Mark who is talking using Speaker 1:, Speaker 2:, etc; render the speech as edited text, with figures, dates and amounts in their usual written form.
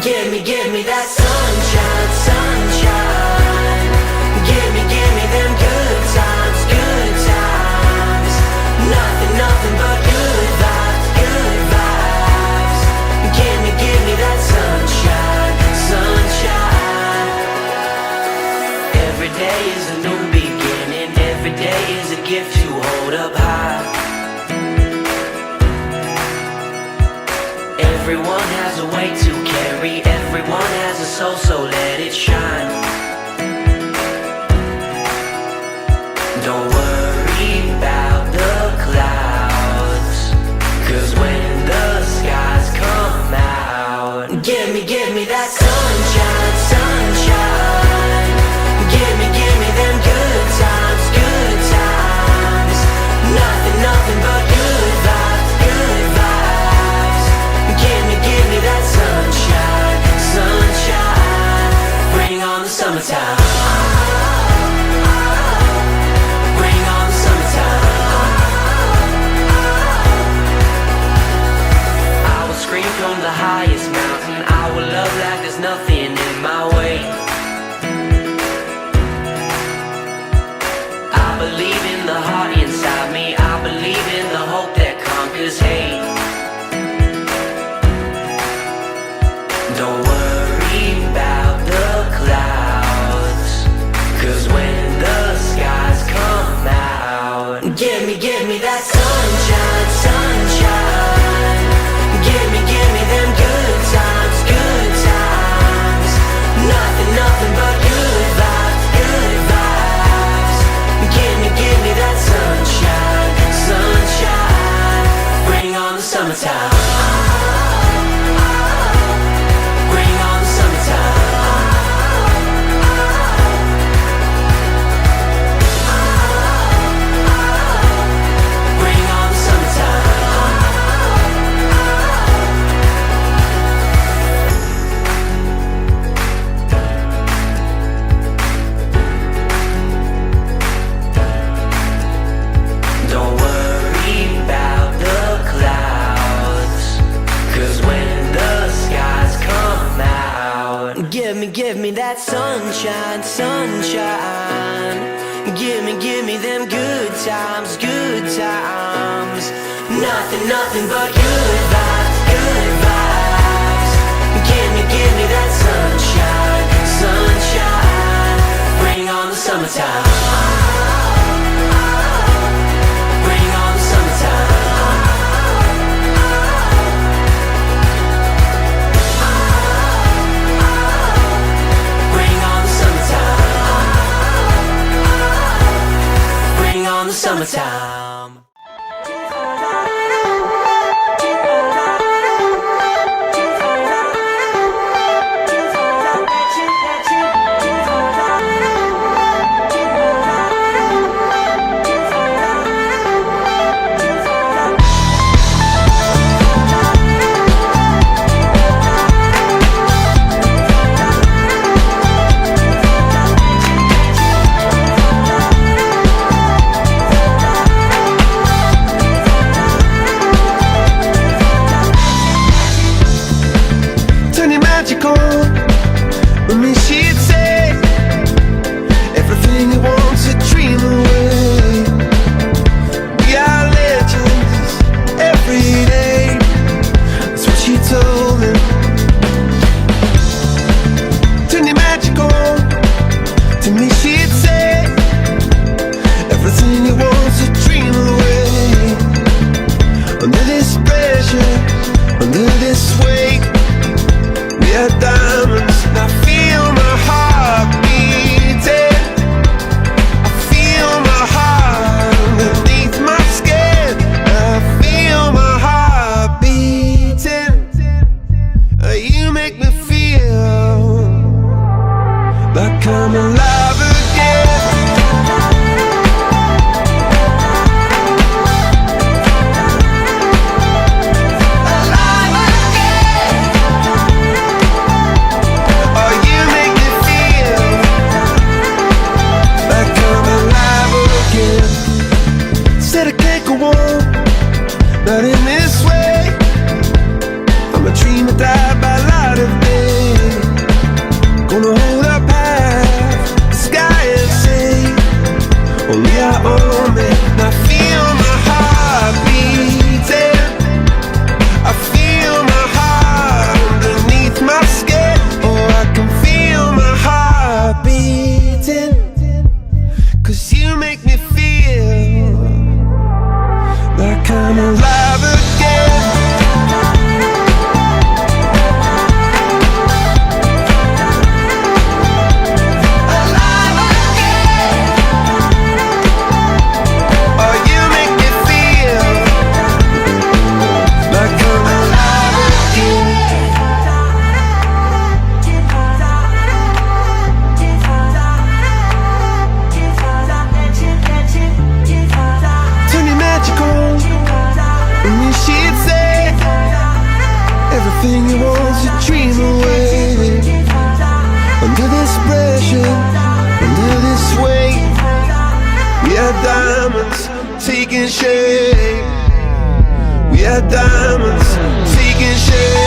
Speaker 1: Give me that sunshine, sunshine. Give me them good times, good times. Nothing but good vibes, good vibes. Give me that sunshine, sunshine. Every day is a new beginning. Every day is a gift to hold up high. Everyone has a way to carry, everyone has a soul, so let it shine. Don't worry about the clouds, 'cause when the skies come out, give me that sunshine, sunshine. Give me them good times, good times. Nothing but good vibes, good vibes. Give me that sunshine, sunshine. Bring on the summertime. Bring on the summertime. I will scream from the highest mountain. I will love like there's nothing in my way. I believe in the heart inside me. I believe in the hope that conquers hate. Don't worry about the clouds, 'cause when the skies come out, give me that sunshine, sunshine. Give me them good times, good times. Nothing but good vibes, good vibes. Give me that sunshine, sunshine. Bring on the summertime. Give me that sunshine, sunshine. Give me them good times, good times. Nothing but good vibes, good vibes. Give me that sunshine, sunshine. Bring on the summertime. Bring on the summertime. On the summertime.
Speaker 2: only I own me. I feel my heart beating, I feel my heart underneath my skin. Oh, I can feel my heart beating, 'cause you make me feel like I'm alive again. Everything you want to dream away. Under this pressure, under this weight, we are diamonds taking shape. We are diamonds taking shape.